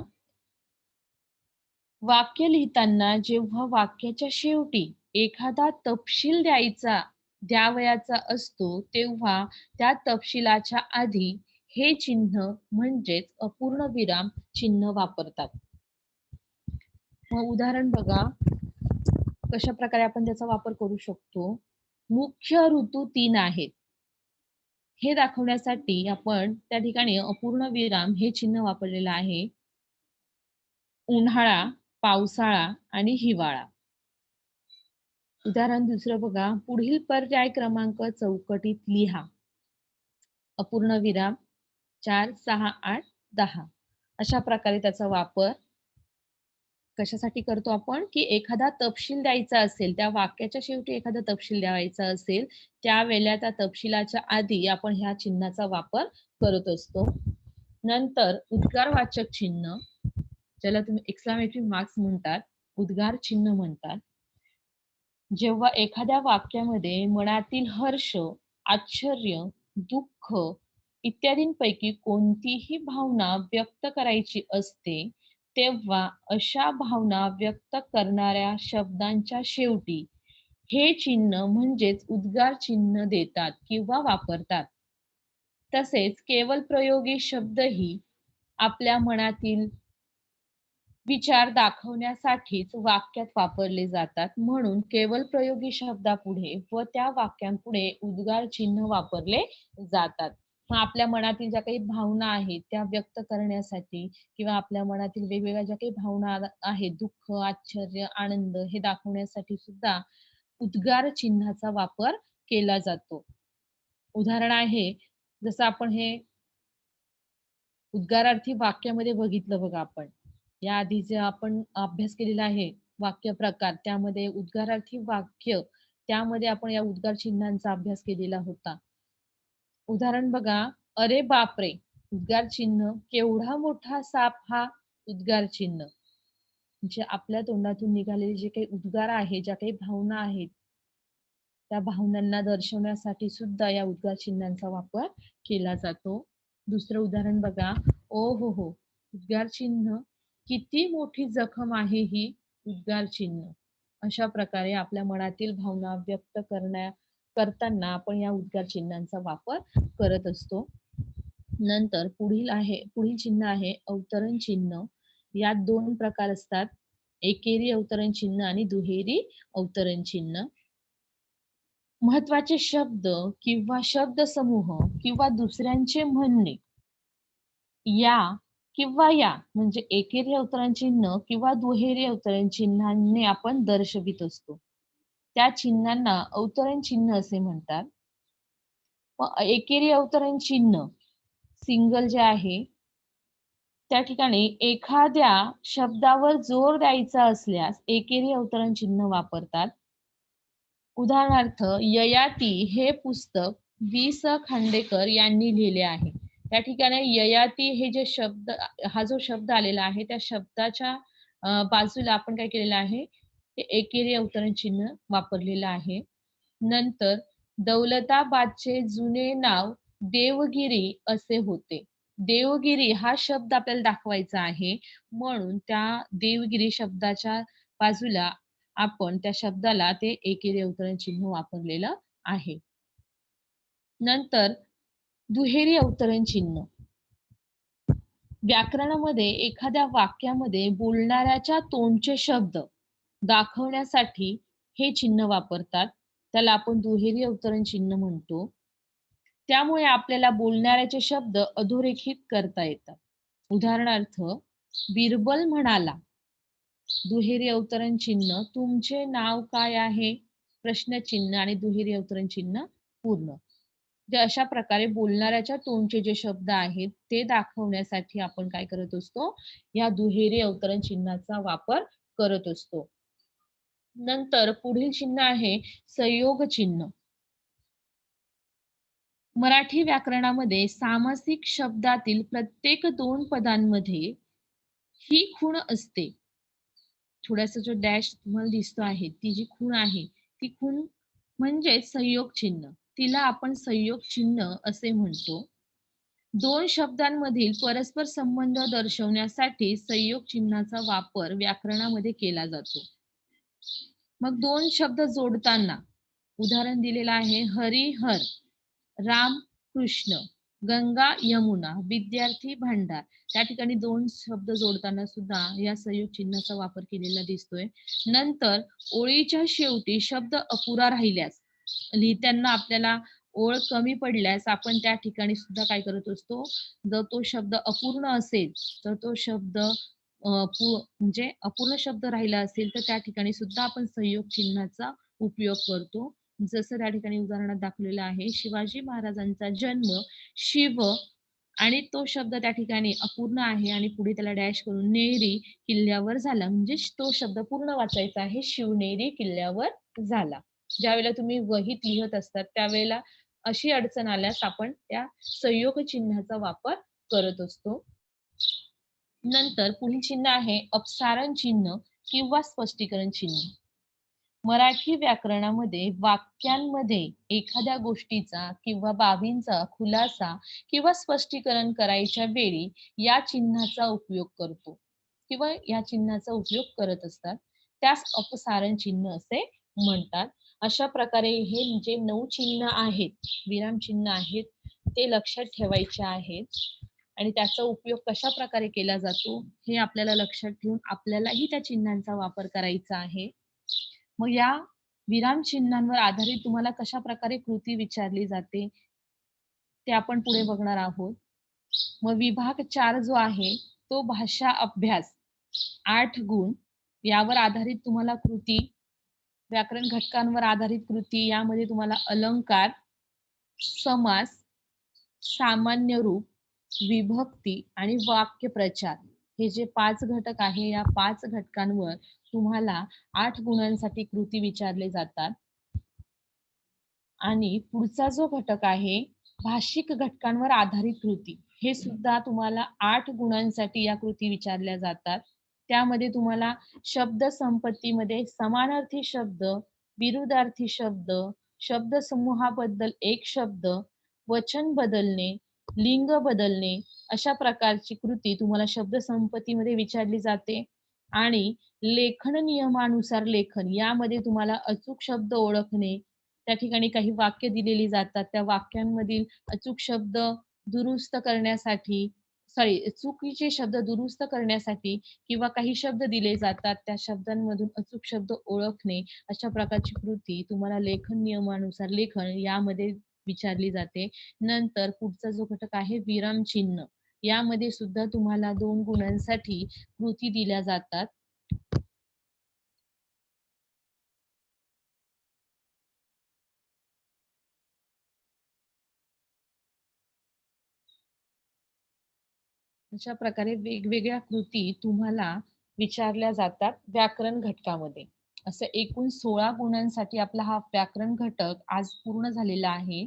वाक्य लिहिताना जेव्हा वाक्याच्या शेवटी एखादा तपशील द्यावयाचा असतो, तेव्हा त्या तपशिलाच्या आधी हे चिन्ह म्हणजेच अपूर्ण विराम चिन्ह वापरतात. मग उदाहरण बघा, कशा प्रकारे आपण त्याचा वापर करू शकतो. मुख्य ऋतू 3 आहेत. हे दाखवण्यासाठी आपण त्या ठिकाणी अपूर्ण विराम हे चिन्ह वापरलेलं आहे. उन्हाळा, पावसाळा आणि हिवाळा. उदाहरण दुसरं बघा, पुढील पर्याय क्रमांक चौकटीत लिहा. अपूर्ण विराम 4, 6, 8, 10. अशा प्रकारे त्याचा वापर कशासाठी करतो आपण, की एखादा तपशील द्यायचा असेल, त्या वाक्याच्या शेवटी एखादा तपशील द्यावायचा असेल, त्यावेळेला त्या तपशिलाच्या आधी आपण ह्या चिन्हाचा वापर करत असतो. नंतर उद्गारवाचक चिन्ह, ज्याला तुम्ही एक्सक्लेमेटरी मार्क्स म्हणतात, उद्गार चिन्ह म्हणतात. जेव्हा एखाद्या वाक्यामध्ये मनातील हर्ष, आश्चर्य, दुःख इत्यादींपैकी कोणतीही भावना व्यक्त करायची असते, तेव्हा अशा भावना व्यक्त करणाऱ्या शब्दांच्या शेवटी हे चिन्ह म्हणजेच उद्गार चिन्ह देतात किंवा वापरतात. तसेच केवळ प्रयोगी शब्दही आपल्या मनातील विचार दाखवण्यासाठीच वाक्यात वापरले जातात. म्हणून केवळ प्रयोगी शब्दापुढे व त्या वाक्यांपुढे उद्गार चिन्ह वापरले जातात. मग आपल्या मनातील ज्या काही भावना आहेत त्या व्यक्त करण्यासाठी किंवा आपल्या मनातील वेगवेगळ्या ज्या काही भावना आहेत, दुःख, आश्चर्य, आनंद हे दाखवण्यासाठी सुद्धा उद्गार चिन्हाचा वापर केला जातो. उदाहरण आहे, जसं आपण हे उद्गारार्थी वाक्यामध्ये बघितलं बघा आपण. याआधी जे आपण अभ्यास केलेला आहे वाक्य प्रकार, त्यामध्ये उद्गारार्थी वाक्य, त्यामध्ये आपण या उद्गार चिन्हांचा अभ्यास केलेला होता. उदाहरण बघा, अरे बापरे! उद्गार चिन्ह, केवढा मोठा साप हा उद्गार चिन्ह. म्हणजे आपल्या तोंडातून निघालेले जे काही उद्गार आहे, ज्या काही भावना आहेत, त्या भावनांना दर्शवण्यासाठी सुद्धा या उद्गार चिन्हांचा वापर केला जातो. दुसरं उदाहरण बघा, ओ हो हो, उद्गार चिन्ह, किती मोठी जखम आहे ही, उद्गार चिन्ह. अशा प्रकारे आपल्या मनातील भावना व्यक्त करताना आपण या उद्गार चिन्हांचा वापर करत असतो. नंतर पुढील चिन्ह आहे अवतरण चिन्ह. यात 2 प्रकार असतात. एकेरी अवतरण चिन्ह आणि दुहेरी अवतरण चिन्ह. महत्वाचे शब्द किंवा शब्दसमूह किंवा दुसऱ्यांचे म्हणणे या किंवा या म्हणजे एकेरी अवतरण चिन्ह किंवा दुहेरी अवतरण चिन्हांनी आपण दर्शवित असतो. त्या चिन्हांना अवतरण चिन्ह असे म्हणतात. एकेरी अवतरण चिन्ह सिंगल जे आहे त्या ठिकाणी एखाद्या शब्दावर जोर द्यायचा असल्यास एकेरी अवतरण चिन्ह वापरतात. उदाहरणार्थ ययाती हे पुस्तक वि.स. खांडेकर यांनी लिहिले आहे. त्या ठिकाणी ययाती हे जे शब्द हा जो शब्द आलेला आहे त्या शब्दाच्या बाजूला आपण काय केलेलं आहे ते एकेरी अवतरण चिन्ह वापरलेलं आहे. नंतर दौलताबादचे जुने नाव देवगिरी असे होते. देवगिरी हा शब्द आपल्याला दाखवायचा आहे म्हणून त्या देवगिरी शब्दाच्या बाजूला आपण त्या शब्दाला ते एकेरी अवतरण चिन्ह वापरलेलं आहे. नंतर दुहेरी अवतरण चिन्ह. व्याकरणामध्ये एखाद्या वाक्यामध्ये बोलणाऱ्याच्या तोंडचे शब्द दाखवण्यासाठी हे चिन्ह वापरतात. त्याला आपण दुहेरी अवतरण चिन्ह म्हणतो. त्यामुळे आपल्याला बोलणाऱ्याचे शब्द अधोरेखित करता येतात. उदाहरणार्थ बिरबल म्हणाला, दुहेरी अवतरण चिन्ह तुमचे नाव काय आहे? प्रश्नचिन्ह आणि दुहेरी अवतरण चिन्ह पूर्ण. जे अशा प्रकारे बोलणाऱ्याच्या तोंडचे जे शब्द आहेत ते दाखवण्यासाठी आपण काय करत असतो या दुहेरी अवतरण चिन्हाचा वापर करत असतो. नंतर पुढील चिन्ह आहे संयोग चिन्ह. मराठी व्याकरणामध्ये सामासिक शब्दातील प्रत्येक 2 पदांमध्ये ही खूण असते. थोडासा जो डॅश तुम्हाला दिसतो आहे ती जी खूण आहे ती खूण म्हणजे संयोग चिन्ह. तिला आपण संयोग चिन्ह असे म्हणतो. 2 शब्दांमधील परस्पर संबंध दर्शवण्यासाठी संयोग चिन्हाचा वापर व्याकरणामध्ये केला जातो. मग 2 शब्द जोडताना उदाहरण दिलेलं आहे हरिहर, राम कृष्ण, गंगा यमुना, विद्यार्थी भांडार. त्या ठिकाणी 2 शब्द जोडताना सुद्धा या संयोग चिन्हाचा वापर केलेला दिसतोय. नंतर ओळीच्या शेवटी शब्द अपुरा राहिल्यास लिहिताना आपल्याला ओळ कमी पडल्यास आपण त्या ठिकाणी सुद्धा काय करत असतो जर तो शब्द अपूर्ण असेल तर तो शब्द म्हणजे अपूर्ण शब्द राहिला असेल तर त्या ठिकाणी सुद्धा आपण संयोग चिन्हाचा उपयोग करतो. जसं त्या ठिकाणी उदाहरणात दाखवलेलं आहे शिवाजी महाराजांचा जन्म शिव आणि तो शब्द त्या ठिकाणी अपूर्ण आहे आणि पुढे त्याला डॅश करून नेरी किल्ल्यावर झाला म्हणजे तो शब्द पूर्ण वाचायचा आहे शिवनेरी किल्ल्यावर झाला. ज्यावेळेला तुम्ही वहीत लिहत असतात त्यावेळेला अशी अडचण आल्यास आपण त्या संयोग चिन्हाचा वापर करत असतो. नंतर पुढील चिन्ह आहे अपसारण चिन्ह किंवा स्पष्टीकरण चिन्ह. मराठी व्याकरणामध्ये वाक्यांमध्ये एखाद्या गोष्टीचा किंवा बाबींचा खुलासा किंवा स्पष्टीकरण करायच्या वेळी या चिन्हाचा उपयोग करतो किंवा या चिन्हाचा उपयोग करत असतात. त्यास अपसारण चिन्ह असे म्हणतात. अशा प्रकारे हे जे 9 चिन्ह आहेत, विराम चिन्ह आहेत, ते लक्षात ठेवायचे आहेत आणि त्याचा उपयोग कशा प्रकारे केला जातो हे आपल्याला लक्षात ठेवून आपल्यालाही त्या चिन्हांचा वापर करायचा आहे. मग या विराम चिन्हांवर आधारित तुम्हाला कशा प्रकारे कृती विचारली जाते ते आपण पुढे बघणार आहोत. मग विभाग 4 जो आहे तो भाषा अभ्यास 8 गुण यावर आधारित तुम्हाला कृती व्याकरण घटकांवर आधारित कृती यामध्ये तुम्हाला अलंकार, समास, सामान्य रूप, विभक्ती आणि वाक्यप्रचार हे जे 5 घटक आहे या 5 घटकांवर तुम्हाला 8 गुणांसाठी कृती विचारले जातात. आणि पुढचा जो घटक आहे भाषिक घटकांवर आधारित कृती हे सुद्धा तुम्हाला 8 गुणांसाठी या कृती विचारल्या जातात. त्यामध्ये तुम्हाला शब्द संपत्तीमध्ये समानार्थी शब्द, विरुद्धार्थी शब्द, शब्द समूहाबद्दल एक शब्द, वचन बदलणे, लिंग बदलणे अशा प्रकारची कृती तुम्हाला शब्द संपत्तीमध्ये विचारली जाते. आणि लेखन नियमानुसार लेखन यामध्ये तुम्हाला अचूक शब्द ओळखणे, त्या ठिकाणी काही वाक्य दिलेली जातात. त्या वाक्यांमधील अचूक शब्द दुरुस्त करण्यासाठी चुकीचे शब्द दुरुस्त करण्यासाठी किंवा काही शब्द दिले जातात, त्या शब्दांमधून अचूक शब्द ओळखणे, अशा प्रकारची कृती तुम्हाला लेखन नियमानुसार लेखन यामध्ये विचारली जाते. नंतर पुढचा जो घटक आहे विरामचिन्ह. यामध्ये सुद्धा तुम्हाला 2 गुणांसाठी कृती दिल्या जातात. अशा प्रकारे वेगवेगळ्या कृती तुम्हाला विचारल्या जातात व्याकरण घटकामध्ये. असं एकूण 16 गुणांसाठी आपला हा व्याकरण घटक आज पूर्ण झालेला आहे.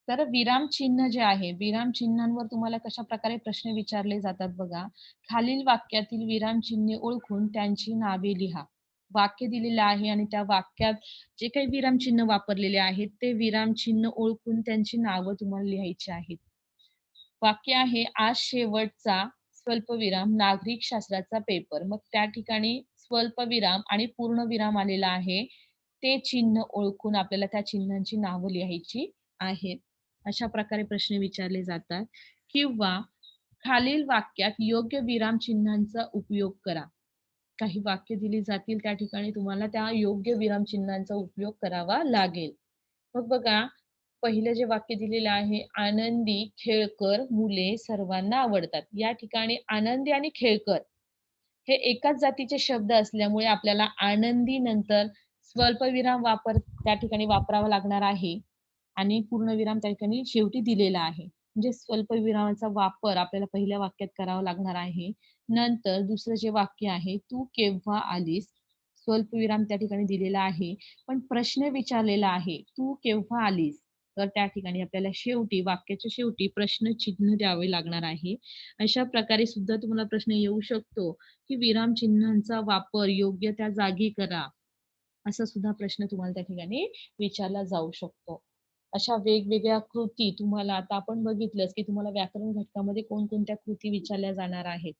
तर विरामचिन्ह जे आहे, विरामचिन्हांवर तुम्हाला कशाप्रकारे प्रश्न विचारले जातात बघा. खालील वाक्यातील विरामचिन्हे ओळखून त्यांची नावे लिहा. वाक्य दिलेलं आहे आणि त्या वाक्यात जे काही विरामचिन्ह वापरलेले आहेत, ते विरामचिन्ह ओळखून त्यांची नावं तुम्हाला लिहायची आहेत. वाक्य आहे, आज शेवटचा स्वल्पविराम नागरिक शास्त्राचा पेपर. मग त्या ठिकाणी स्वल्पविराम आणि पूर्णविराम आलेला आहे. ते चिन्ह ओळखून आपल्याला त्या चिन्हांची नावं लिहायची आहेत. अशा प्रकारे प्रश्न विचारले जातात किंवा खालील वाक्यात योग्य विराम चिन्हांचा उपयोग करा. काही वाक्य दिली जातील त्या ठिकाणी तुम्हाला त्या योग्य विराम चिन्हांचा उपयोग करावा लागेल. मग बघा, पहिलं जे वाक्य दिलेलं आहे, आनंदी, खेळकर मुले सर्वांना आवडतात. या ठिकाणी आनंदी आणि खेळकर हे एकाच जातीचे शब्द असल्यामुळे आपल्याला आनंदी नंतर स्वल्पविराम त्या ठिकाणी वापरावा लागणार आहे आणि पूर्णविराम त्या ठिकाणी शेवटी दिलेला आहे. म्हणजे स्वल्पविरामाचा वापर आपल्याला पहिल्या वाक्यात करावा लागणार आहे. नंतर दुसरं जे वाक्य आहे, "तू केव्हा आलीस?" स्वल्पविराम त्या ठिकाणी दिलेला आहे. पण प्रश्न विचारलेला आहे, "तू केव्हा आलीस?" तर त्या ठिकाणी आपल्याला शेवटी वाक्याच्या शेवटी प्रश्नचिन्ह द्यावे लागणार आहे. अशा प्रकारे सुद्धा तुम्हाला प्रश्न येऊ शकतो, की विरामचिन्हांचा वापर योग्य त्या जागी करा. असा सुद्धा प्रश्न तुम्हाला त्या ठिकाणी विचारला जाऊ शकतो. अशा वेगवेगळ्या कृती तुम्हाला आता आपण बघितलंच, की तुम्हाला व्याकरण घटकामध्ये कोणकोणत्या कृती विचारल्या जाणार आहेत.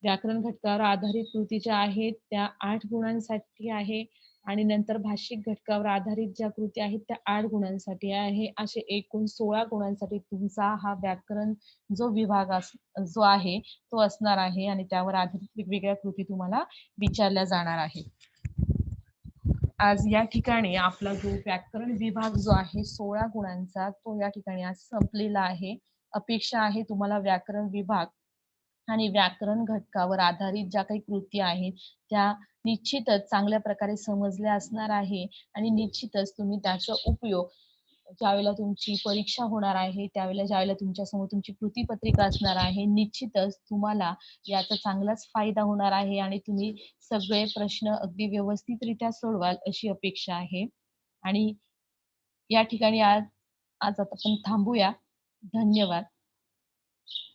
व्याकरण घटकावर आधारित कृती ज्या आहेत त्या 8 गुणांसाठी आहे आणि नंतर भाषिक घटकावर आधारित ज्या कृती आहेत त्या 8 गुणांसाठी आहे. असे एकूण 16 गुणांसाठी तुमचा हा व्याकरण जो विभाग जो आहे तो असणार आहे आणि त्यावर आधारित वेगवेगळ्या कृती तुम्हाला विचारल्या जाणार आहेत. आज या ठिकाणी आपला जो व्याकरण विभाग जो आहे 16 गुणांचा तो या ठिकाणी आज संपलेला आहे. अपेक्षा आहे तुम्हाला व्याकरण विभाग आणि व्याकरण घटकावर आधारित ज्या काही कृती आहेत, त्या निश्चितच चांगल्या प्रकारे समजल्या असणार आहे आणि निश्चितच तुम्ही त्याचा उपयोग ज्यावेळेला तुमची परीक्षा होणार आहे, त्यावेळेला ज्यावेळेला तुमच्यासमोर तुमची कृतीपत्रिका असणार आहे, निश्चितच तुम्हाला याचा चांगलाच फायदा होणार आहे आणि तुम्ही सगळे प्रश्न अगदी व्यवस्थितरित्या सोडवाल अशी अपेक्षा आहे. आणि या ठिकाणी आज आज आता आपण थांबूया. धन्यवाद.